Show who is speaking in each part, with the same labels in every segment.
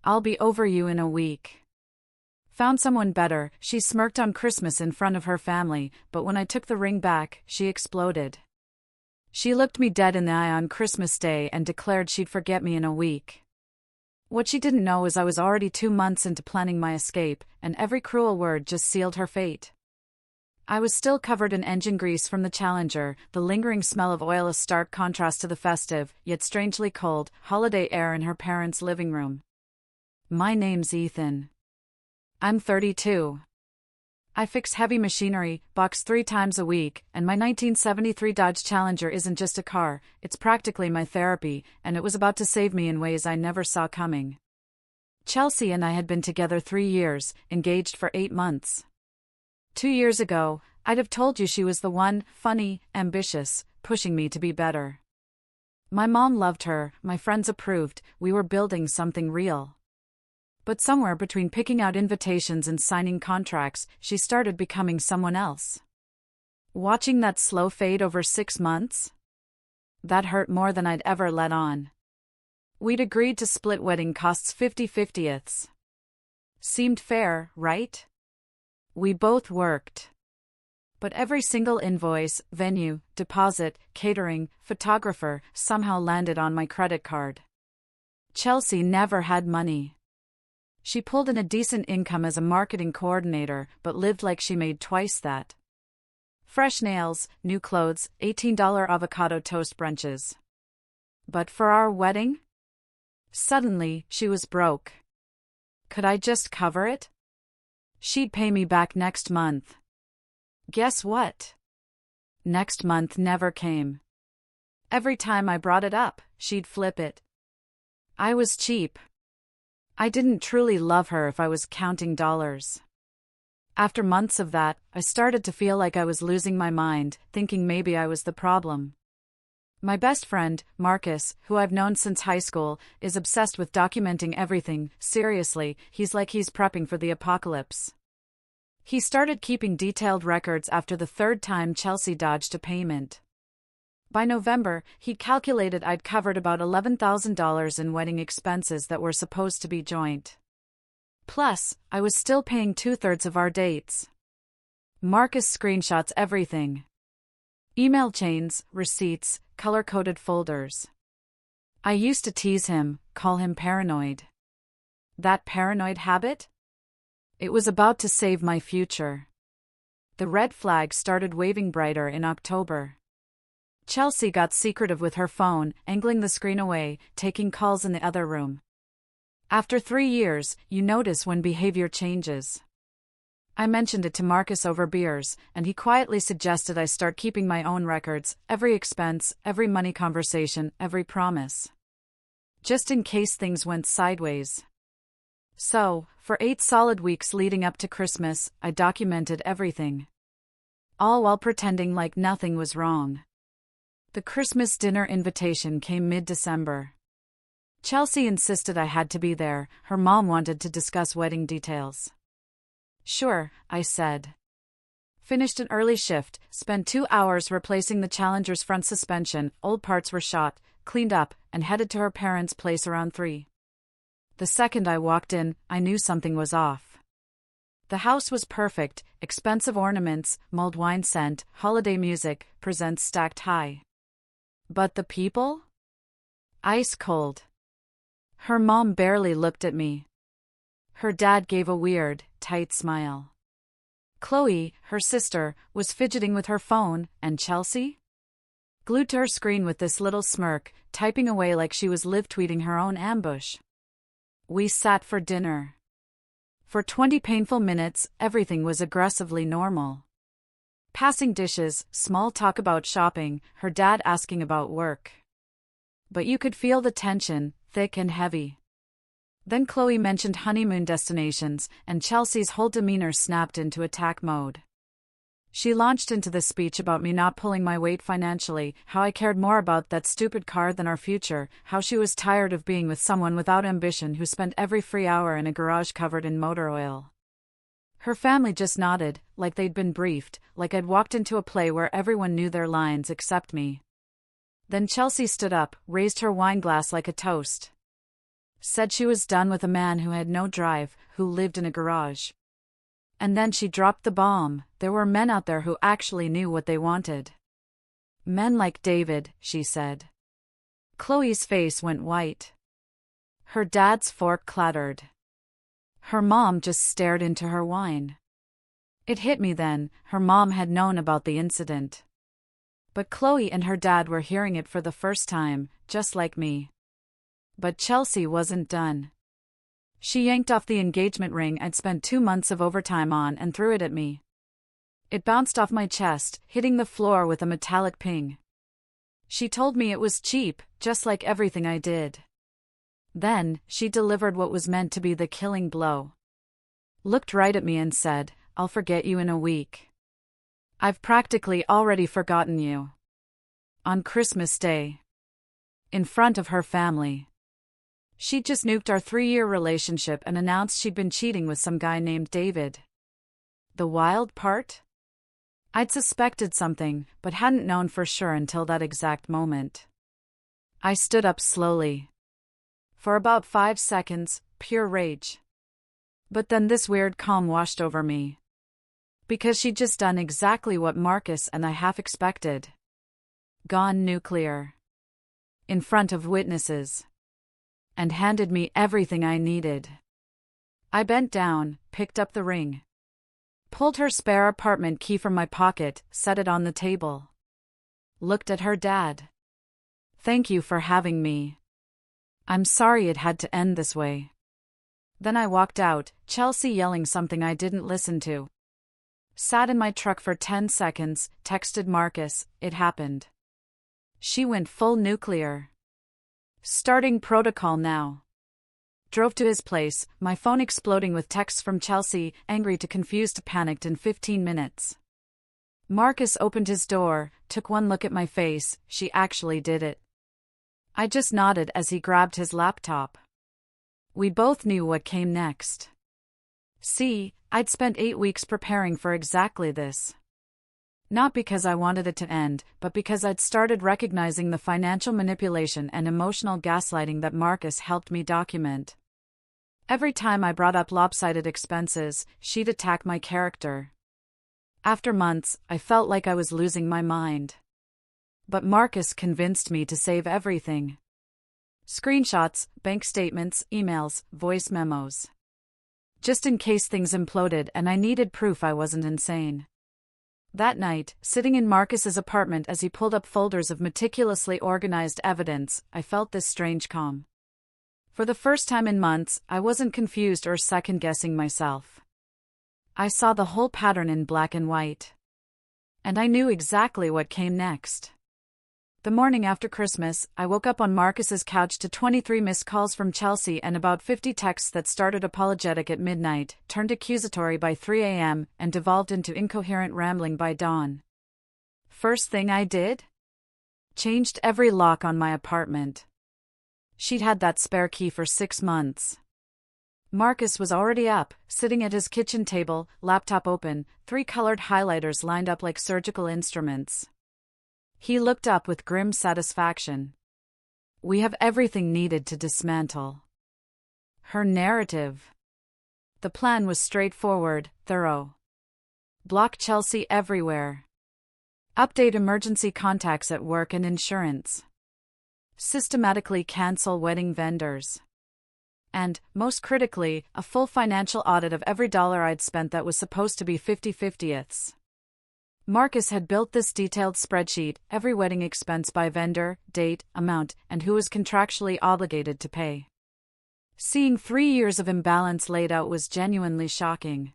Speaker 1: I'll be over you in a week. Found someone better, she smirked on Christmas in front of her family, but when I took the ring back, she exploded. She looked me dead in the eye on Christmas Day and declared she'd forget me in a week. What she didn't know is I was already 2 months into planning my escape, and every cruel word just sealed her fate. I was still covered in engine grease from the Challenger, the lingering smell of oil a stark contrast to the festive, yet strangely cold, holiday air in her parents' living room. My name's Ethan. I'm 32. I fix heavy machinery, box 3 times a week, and my 1973 Dodge Challenger isn't just a car, it's practically my therapy, and it was about to save me in ways I never saw coming. Chelsea and I had been together 3 years, engaged for 8 months. 2 years ago, I'd have told you she was the one, funny, ambitious, pushing me to be better. My mom loved her, my friends approved, we were building something real. But somewhere between picking out invitations and signing contracts, she started becoming someone else. Watching that slow fade over 6 months? That hurt more than I'd ever let on. We'd agreed to split wedding costs 50/50ths. Seemed fair, right? We both worked. But every single invoice, venue, deposit, catering, photographer, somehow landed on my credit card. Chelsea never had money. She pulled in a decent income as a marketing coordinator, but lived like she made twice that. Fresh nails, new clothes, $18 avocado toast brunches. But for our wedding? Suddenly, she was broke. Could I just cover it? She'd pay me back next month. Guess what? Next month never came. Every time I brought it up, she'd flip it. I was cheap. I didn't truly love her if I was counting dollars. After months of that, I started to feel like I was losing my mind, thinking maybe I was the problem. My best friend, Marcus, who I've known since high school, is obsessed with documenting everything. Seriously, he's like he's prepping for the apocalypse. He started keeping detailed records after the 3rd time Chelsea dodged a payment. By November, he calculated I'd covered about $11,000 in wedding expenses that were supposed to be joint. Plus, I was still paying 2/3 of our dates. Marcus screenshots everything. Email chains, receipts, color-coded folders. I used to tease him, call him paranoid. That paranoid habit? It was about to save my future. The red flag started waving brighter in October. Chelsea got secretive with her phone, angling the screen away, taking calls in the other room. After 3 years, you notice when behavior changes. I mentioned it to Marcus over beers, and he quietly suggested I start keeping my own records, every expense, every money conversation, every promise. Just in case things went sideways. So, for 8 solid weeks leading up to Christmas, I documented everything. All while pretending like nothing was wrong. The Christmas dinner invitation came mid-December. Chelsea insisted I had to be there, her mom wanted to discuss wedding details. Sure, I said. Finished an early shift, spent 2 hours replacing the Challenger's front suspension, old parts were shot, cleaned up, and headed to her parents' place around 3. The second I walked in, I knew something was off. The house was perfect, expensive ornaments, mulled wine scent, holiday music, presents stacked high. But the people? Ice cold. Her mom barely looked at me. Her dad gave a weird, tight smile. Chloe, her sister, was fidgeting with her phone, and Chelsea? Glued to her screen with this little smirk, typing away like she was live-tweeting her own ambush. We sat for dinner. For 20 painful minutes, everything was aggressively normal. Passing dishes, small talk about shopping, her dad asking about work. But you could feel the tension, thick and heavy. Then Chloe mentioned honeymoon destinations, and Chelsea's whole demeanor snapped into attack mode. She launched into the speech about me not pulling my weight financially, how I cared more about that stupid car than our future, how she was tired of being with someone without ambition who spent every free hour in a garage covered in motor oil. Her family just nodded, like they'd been briefed, like I'd walked into a play where everyone knew their lines except me. Then Chelsea stood up, raised her wine glass like a toast. Said she was done with a man who had no drive, who lived in a garage. And then she dropped the bomb. There were men out there who actually knew what they wanted. Men like David, she said. Chloe's face went white. Her dad's fork clattered. Her mom just stared into her wine. It hit me then, her mom had known about the incident. But Chloe and her dad were hearing it for the first time, just like me. But Chelsea wasn't done. She yanked off the engagement ring I'd spent 2 months of overtime on and threw it at me. It bounced off my chest, hitting the floor with a metallic ping. She told me it was cheap, just like everything I did. Then, she delivered what was meant to be the killing blow. Looked right at me and said, "I'll forget you in a week." I've practically already forgotten you. On Christmas Day. In front of her family. She'd just nuked our 3-year relationship and announced she'd been cheating with some guy named David. The wild part? I'd suspected something, but hadn't known for sure until that exact moment. I stood up slowly. For about 5 seconds, pure rage. But then this weird calm washed over me. Because she'd just done exactly what Marcus and I half expected. Gone nuclear. In front of witnesses. And handed me everything I needed. I bent down, picked up the ring. Pulled her spare apartment key from my pocket, set it on the table. Looked at her dad. "Thank you for having me. I'm sorry it had to end this way." Then I walked out, Chelsea yelling something I didn't listen to. Sat in my truck for 10 seconds, texted Marcus, "It happened." She went full nuclear. Starting protocol now. Drove to his place, my phone exploding with texts from Chelsea, angry to confused to panicked in 15 minutes. Marcus opened his door, took one look at my face, she actually did it. I just nodded as he grabbed his laptop. We both knew what came next. See, I'd spent 8 weeks preparing for exactly this. Not because I wanted it to end, but because I'd started recognizing the financial manipulation and emotional gaslighting that Marcus helped me document. Every time I brought up lopsided expenses, she'd attack my character. After months, I felt like I was losing my mind. But Marcus convinced me to save everything. Screenshots, bank statements, emails, voice memos. Just in case things imploded and I needed proof I wasn't insane. That night, sitting in Marcus's apartment as he pulled up folders of meticulously organized evidence, I felt this strange calm. For the first time in months, I wasn't confused or second-guessing myself. I saw the whole pattern in black and white. And I knew exactly what came next. The morning after Christmas, I woke up on Marcus's couch to 23 missed calls from Chelsea and about 50 texts that started apologetic at midnight, turned accusatory by 3 a.m., and devolved into incoherent rambling by dawn. First thing I did? Changed every lock on my apartment. She'd had that spare key for 6 months. Marcus was already up, sitting at his kitchen table, laptop open, 3 colored highlighters lined up like surgical instruments. He looked up with grim satisfaction. We have everything needed to dismantle her narrative. The plan was straightforward, thorough. Block Chelsea everywhere. Update emergency contacts at work and insurance. Systematically cancel wedding vendors. And, most critically, a full financial audit of every dollar I'd spent that was supposed to be 50/50ths. Marcus had built this detailed spreadsheet, every wedding expense by vendor, date, amount, and who was contractually obligated to pay. Seeing 3 years of imbalance laid out was genuinely shocking.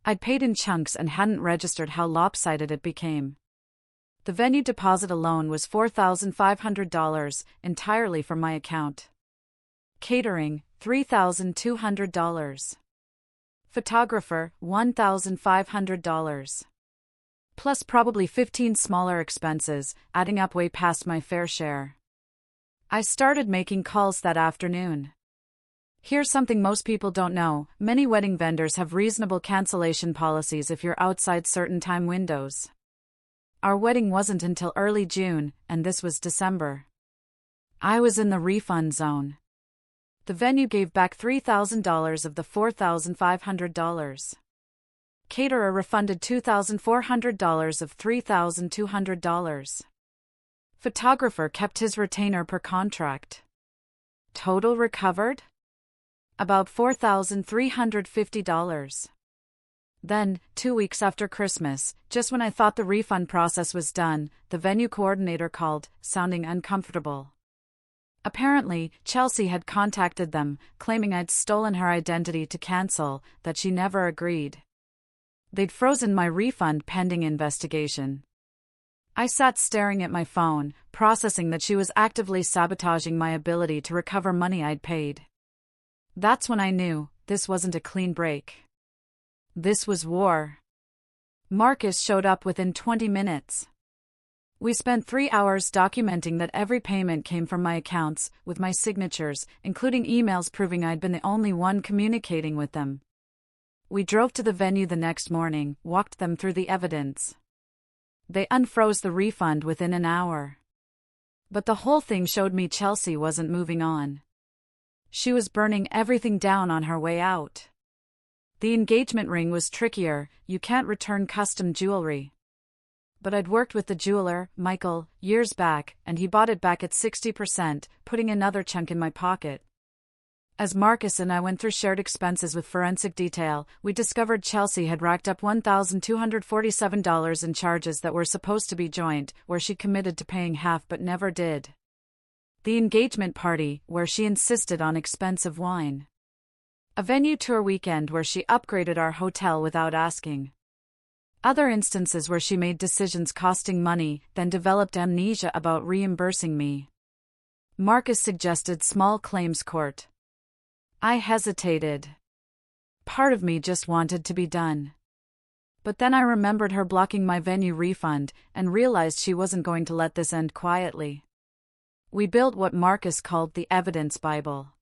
Speaker 1: I'd paid in chunks and hadn't registered how lopsided it became. The venue deposit alone was $4,500, entirely from my account. Catering, $3,200. Photographer, $1,500. Plus probably 15 smaller expenses, adding up way past my fair share. I started making calls that afternoon. Here's something most people don't know: many wedding vendors have reasonable cancellation policies if you're outside certain time windows. Our wedding wasn't until early June, and this was December. I was in the refund zone. The venue gave back $3,000 of the $4,500. Caterer refunded $2,400 of $3,200. Photographer kept his retainer per contract. Total recovered? About $4,350. Then, 2 weeks after Christmas, just when I thought the refund process was done, the venue coordinator called, sounding uncomfortable. Apparently, Chelsea had contacted them, claiming I'd stolen her identity to cancel, that she never agreed. They'd frozen my refund pending investigation. I sat staring at my phone, processing that she was actively sabotaging my ability to recover money I'd paid. That's when I knew, this wasn't a clean break. This was war. Marcus showed up within 20 minutes. We spent 3 hours documenting that every payment came from my accounts, with my signatures, including emails proving I'd been the only one communicating with them. We drove to the venue the next morning, walked them through the evidence. They unfroze the refund within an hour. But the whole thing showed me Chelsea wasn't moving on. She was burning everything down on her way out. The engagement ring was trickier, you can't return custom jewelry. But I'd worked with the jeweler, Michael, years back, and he bought it back at 60%, putting another chunk in my pocket. As Marcus and I went through shared expenses with forensic detail, we discovered Chelsea had racked up $1,247 in charges that were supposed to be joint, where she committed to paying half but never did. The engagement party, where she insisted on expensive wine. A venue tour weekend where she upgraded our hotel without asking. Other instances where she made decisions costing money, then developed amnesia about reimbursing me. Marcus suggested small claims court. I hesitated. Part of me just wanted to be done. But then I remembered her blocking my venue refund, and realized she wasn't going to let this end quietly. We built what Marcus called the evidence Bible.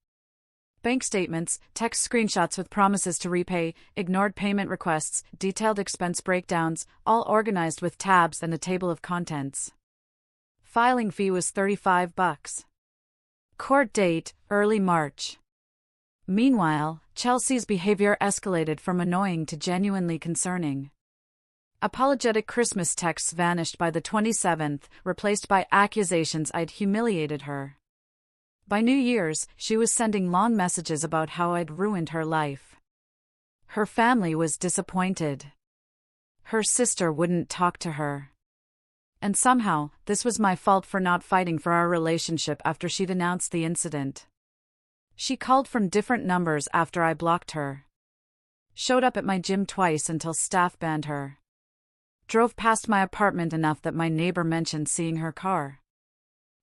Speaker 1: Bank statements, text screenshots with promises to repay, ignored payment requests, detailed expense breakdowns, all organized with tabs and a table of contents. Filing fee was $35. Court date, early March. Meanwhile, Chelsea's behavior escalated from annoying to genuinely concerning. Apologetic Christmas texts vanished by the 27th, replaced by accusations I'd humiliated her. By New Year's, she was sending long messages about how I'd ruined her life. Her family was disappointed. Her sister wouldn't talk to her. And somehow, this was my fault for not fighting for our relationship after she'd announced the incident. She called from different numbers after I blocked her. Showed up at my gym twice until staff banned her. Drove past my apartment enough that my neighbor mentioned seeing her car.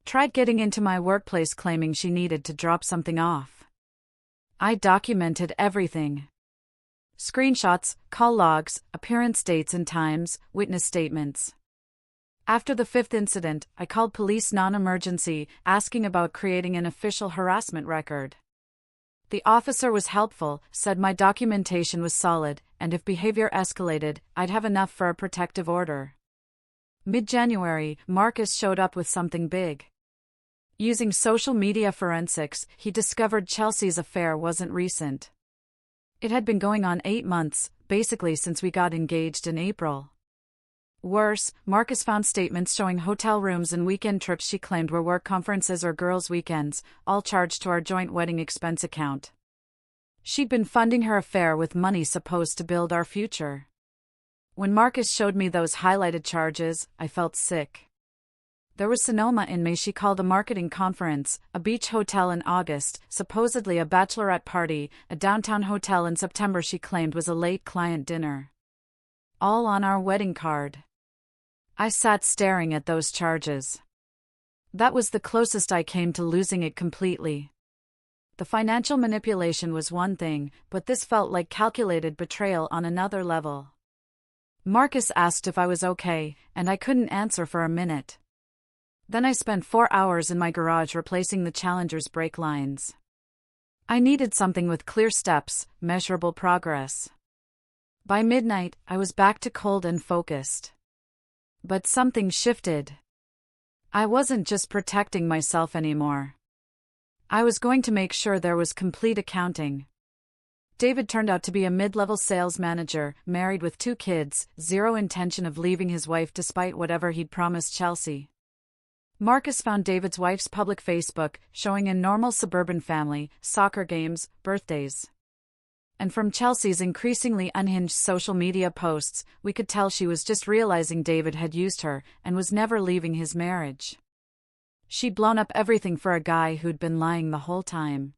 Speaker 1: Tried getting into my workplace claiming she needed to drop something off. I documented everything. Screenshots, call logs, appearance dates and times, witness statements. After the 5th incident, I called police non-emergency, asking about creating an official harassment record. The officer was helpful, said my documentation was solid, and if behavior escalated, I'd have enough for a protective order. Mid-January, Marcus showed up with something big. Using social media forensics, he discovered Chelsea's affair wasn't recent. It had been going on 8 months, basically since we got engaged in April. Worse, Marcus found statements showing hotel rooms and weekend trips she claimed were work conferences or girls' weekends, all charged to our joint wedding expense account. She'd been funding her affair with money supposed to build our future. When Marcus showed me those highlighted charges, I felt sick. There was Sonoma in May. She called a marketing conference, a beach hotel in August, supposedly a bachelorette party, a downtown hotel in September she claimed was a late client dinner. All on our wedding card. I sat staring at those charges. That was the closest I came to losing it completely. The financial manipulation was one thing, but this felt like calculated betrayal on another level. Marcus asked if I was okay, and I couldn't answer for a minute. Then I spent 4 hours in my garage replacing the Challenger's brake lines. I needed something with clear steps, measurable progress. By midnight, I was back to cold and focused. But something shifted. I wasn't just protecting myself anymore. I was going to make sure there was complete accounting. David turned out to be a mid-level sales manager, married with 2 kids, zero intention of leaving his wife despite whatever he'd promised Chelsea. Marcus found David's wife's public Facebook, showing a normal suburban family, soccer games, birthdays. And from Chelsea's increasingly unhinged social media posts, we could tell she was just realizing David had used her and was never leaving his marriage. She'd blown up everything for a guy who'd been lying the whole time.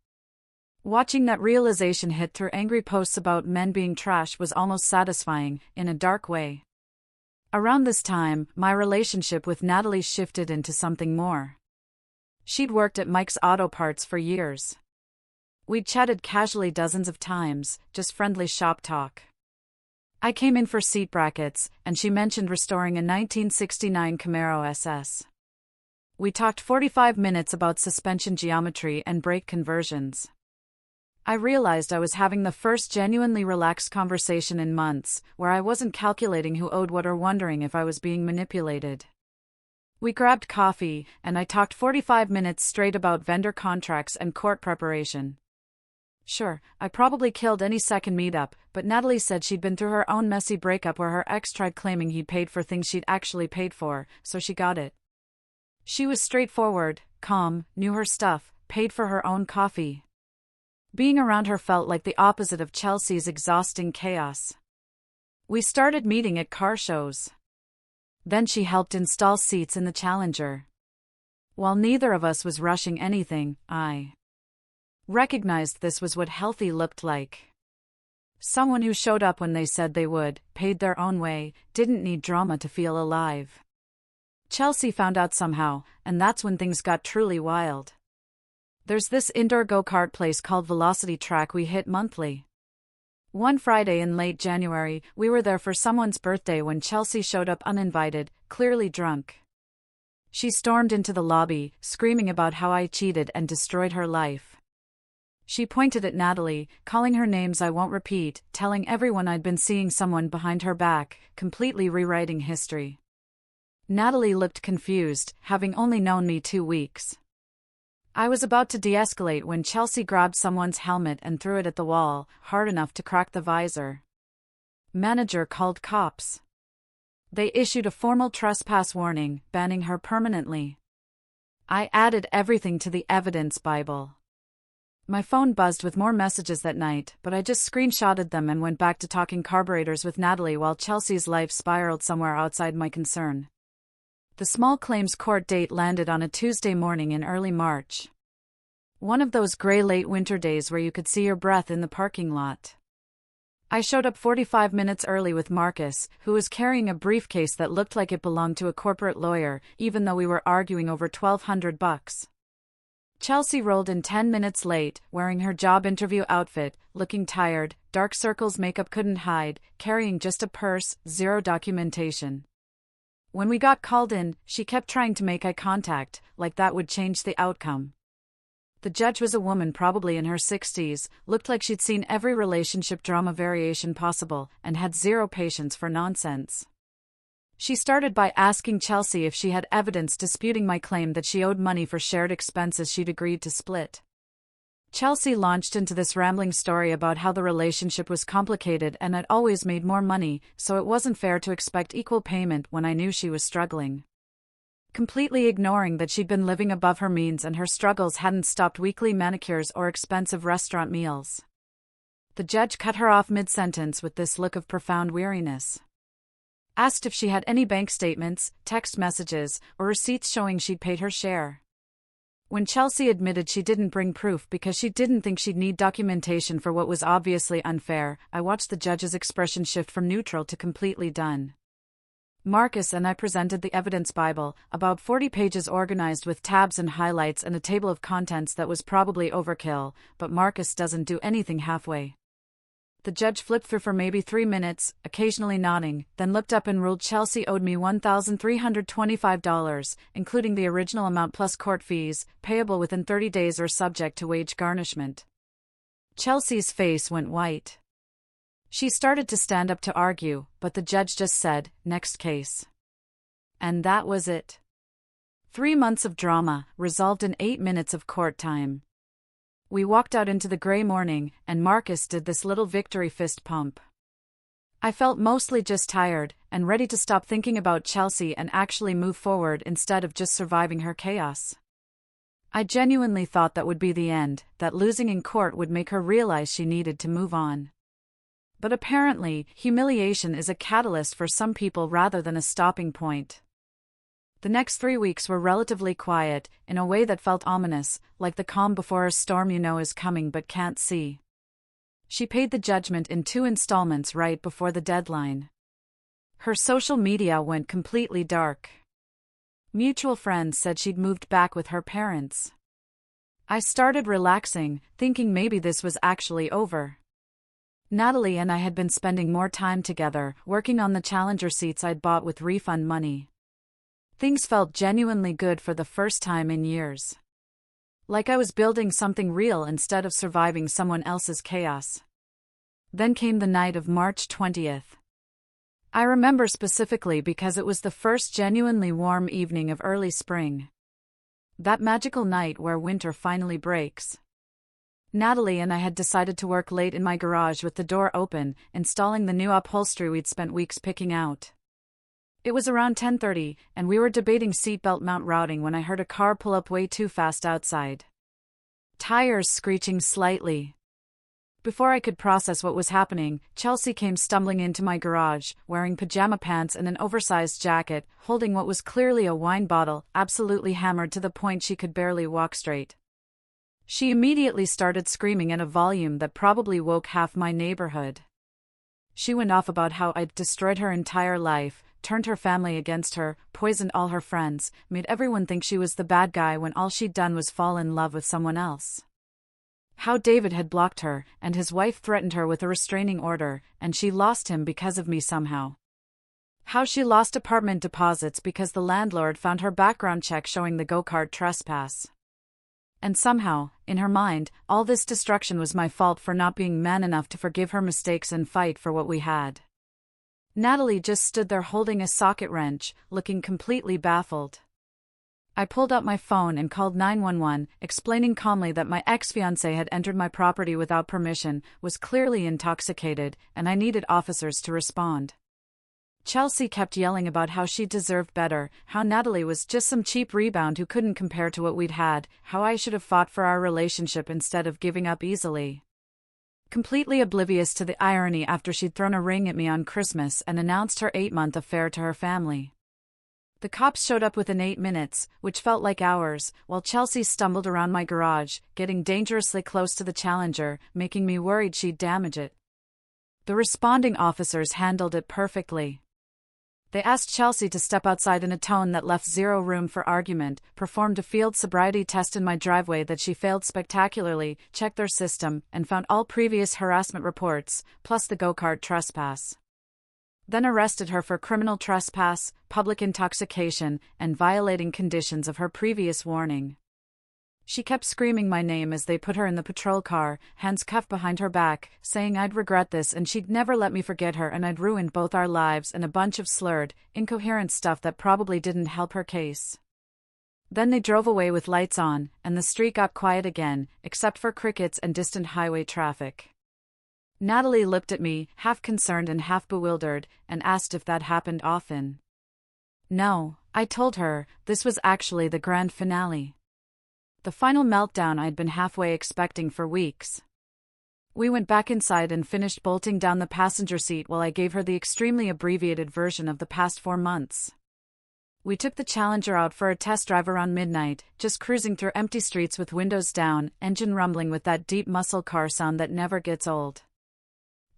Speaker 1: Watching that realization hit through angry posts about men being trash was almost satisfying, in a dark way. Around this time, my relationship with Natalie shifted into something more. She'd worked at Mike's Auto Parts for years. We'd chatted casually dozens of times, just friendly shop talk. I came in for seat brackets, and she mentioned restoring a 1969 Camaro SS. We talked 45 minutes about suspension geometry and brake conversions. I realized I was having the first genuinely relaxed conversation in months, where I wasn't calculating who owed what or wondering if I was being manipulated. We grabbed coffee, and I talked 45 minutes straight about vendor contracts and court preparation. Sure, I probably killed any second meetup, but Natalie said she'd been through her own messy breakup where her ex tried claiming he'd paid for things she'd actually paid for, so she got it. She was straightforward, calm, knew her stuff, paid for her own coffee. Being around her felt like the opposite of Chelsea's exhausting chaos. We started meeting at car shows. Then she helped install seats in the Challenger. While neither of us was rushing anything, I recognized this was what healthy looked like. Someone who showed up when they said they would, paid their own way, didn't need drama to feel alive. Chelsea found out somehow, and that's when things got truly wild. There's this indoor go-kart place called Velocity Track we hit monthly. One Friday in late January, we were there for someone's birthday when Chelsea showed up uninvited, clearly drunk. She stormed into the lobby, screaming about how I cheated and destroyed her life. She pointed at Natalie, calling her names I won't repeat, telling everyone I'd been seeing someone behind her back, completely rewriting history. Natalie looked confused, having only known me 2 weeks. I was about to de-escalate when Chelsea grabbed someone's helmet and threw it at the wall, hard enough to crack the visor. Manager called cops. They issued a formal trespass warning, banning her permanently. I added everything to the evidence Bible. My phone buzzed with more messages that night, but I just screenshotted them and went back to talking carburetors with Natalie while Chelsea's life spiraled somewhere outside my concern. The small claims court date landed on a Tuesday morning in early March. One of those gray late winter days where you could see your breath in the parking lot. I showed up 45 minutes early with Marcus, who was carrying a briefcase that looked like it belonged to a corporate lawyer, even though we were arguing over $1,200. Chelsea rolled in 10 minutes late, wearing her job interview outfit, looking tired, dark circles makeup couldn't hide, carrying just a purse, zero documentation. When we got called in, she kept trying to make eye contact, like that would change the outcome. The judge was a woman probably in her 60s, looked like she'd seen every relationship drama variation possible, and had zero patience for nonsense. She started by asking Chelsea if she had evidence disputing my claim that she owed money for shared expenses she'd agreed to split. Chelsea launched into this rambling story about how the relationship was complicated and I'd always made more money, so it wasn't fair to expect equal payment when I knew she was struggling. Completely ignoring that she'd been living above her means and her struggles hadn't stopped weekly manicures or expensive restaurant meals. The judge cut her off mid-sentence with this look of profound weariness. Asked if she had any bank statements, text messages, or receipts showing she'd paid her share. When Chelsea admitted she didn't bring proof because she didn't think she'd need documentation for what was obviously unfair, I watched the judge's expression shift from neutral to completely done. Marcus and I presented the evidence Bible, about 40 pages organized with tabs and highlights and a table of contents that was probably overkill, but Marcus doesn't do anything halfway. The judge flipped through for maybe 3 minutes, occasionally nodding, then looked up and ruled Chelsea owed me $1,325, including the original amount plus court fees, payable within 30 days or subject to wage garnishment. Chelsea's face went white. She started to stand up to argue, but the judge just said, "Next case." And that was it. 3 months of drama, resolved in 8 minutes of court time. We walked out into the gray morning, and Marcus did this little victory fist pump. I felt mostly just tired, and ready to stop thinking about Chelsea and actually move forward instead of just surviving her chaos. I genuinely thought that would be the end, that losing in court would make her realize she needed to move on. But apparently, humiliation is a catalyst for some people rather than a stopping point. The next 3 weeks were relatively quiet, in a way that felt ominous, like the calm before a storm you know is coming but can't see. She paid the judgment in 2 installments right before the deadline. Her social media went completely dark. Mutual friends said she'd moved back with her parents. I started relaxing, thinking maybe this was actually over. Natalie and I had been spending more time together, working on the Challenger seats I'd bought with refund money. Things felt genuinely good for the first time in years. Like I was building something real instead of surviving someone else's chaos. Then came the night of March 20th. I remember specifically because it was the first genuinely warm evening of early spring. That magical night where winter finally breaks. Natalie and I had decided to work late in my garage with the door open, installing the new upholstery we'd spent weeks picking out. It was around 10:30, and we were debating seatbelt mount routing when I heard a car pull up way too fast outside. Tires screeching slightly. Before I could process what was happening, Chelsea came stumbling into my garage, wearing pajama pants and an oversized jacket, holding what was clearly a wine bottle, absolutely hammered to the point she could barely walk straight. She immediately started screaming at a volume that probably woke half my neighborhood. She went off about how I'd destroyed her entire life, turned her family against her, poisoned all her friends, made everyone think she was the bad guy when all she'd done was fall in love with someone else. How David had blocked her, and his wife threatened her with a restraining order, and she lost him because of me somehow. How she lost apartment deposits because the landlord found her background check showing the go-kart trespass. And somehow, in her mind, all this destruction was my fault for not being man enough to forgive her mistakes and fight for what we had. Natalie just stood there holding a socket wrench, looking completely baffled. I pulled out my phone and called 911, explaining calmly that my ex-fiancé had entered my property without permission, was clearly intoxicated, and I needed officers to respond. Chelsea kept yelling about how she deserved better, how Natalie was just some cheap rebound who couldn't compare to what we'd had, how I should have fought for our relationship instead of giving up easily. Completely oblivious to the irony after she'd thrown a ring at me on Christmas and announced her 8-month affair to her family. The cops showed up within 8 minutes, which felt like hours, while Chelsea stumbled around my garage, getting dangerously close to the Challenger, making me worried she'd damage it. The responding officers handled it perfectly. They asked Chelsea to step outside in a tone that left zero room for argument, performed a field sobriety test in my driveway that she failed spectacularly, checked their system, and found all previous harassment reports, plus the go-kart trespass. Then arrested her for criminal trespass, public intoxication, and violating conditions of her previous warning. She kept screaming my name as they put her in the patrol car, hands cuffed behind her back, saying I'd regret this and she'd never let me forget her and I'd ruined both our lives, and a bunch of slurred, incoherent stuff that probably didn't help her case. Then they drove away with lights on, and the street got quiet again, except for crickets and distant highway traffic. Natalie looked at me, half concerned and half bewildered, and asked if that happened often. No, I told her, this was actually the grand finale. The final meltdown I'd been halfway expecting for weeks. We went back inside and finished bolting down the passenger seat while I gave her the extremely abbreviated version of the past 4 months. We took the Challenger out for a test drive around midnight, just cruising through empty streets with windows down, engine rumbling with that deep muscle car sound that never gets old.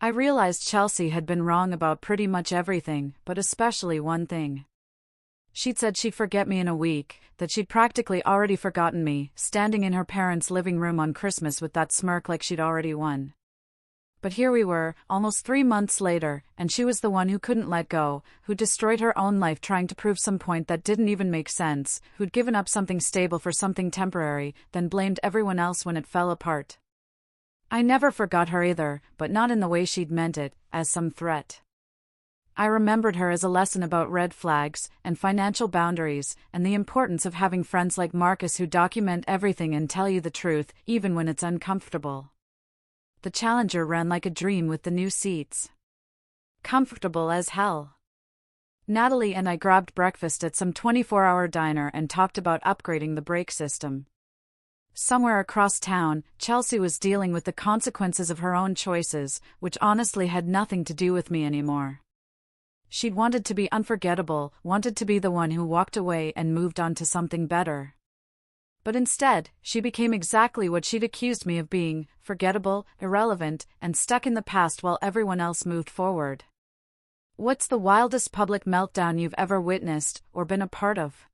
Speaker 1: I realized Chelsea had been wrong about pretty much everything, but especially one thing. She'd said she'd forget me in a week, that she'd practically already forgotten me, standing in her parents' living room on Christmas with that smirk like she'd already won. But here we were, almost 3 months later, and she was the one who couldn't let go, who destroyed her own life trying to prove some point that didn't even make sense, who'd given up something stable for something temporary, then blamed everyone else when it fell apart. I never forgot her either, but not in the way she'd meant it, as some threat. I remembered her as a lesson about red flags and financial boundaries and the importance of having friends like Marcus who document everything and tell you the truth, even when it's uncomfortable. The Challenger ran like a dream with the new seats. Comfortable as hell. Natalie and I grabbed breakfast at some 24-hour diner and talked about upgrading the brake system. Somewhere across town, Chelsea was dealing with the consequences of her own choices, which honestly had nothing to do with me anymore. She'd wanted to be unforgettable, wanted to be the one who walked away and moved on to something better. But instead, she became exactly what she'd accused me of being: forgettable, irrelevant, and stuck in the past while everyone else moved forward. What's the wildest public meltdown you've ever witnessed or been a part of?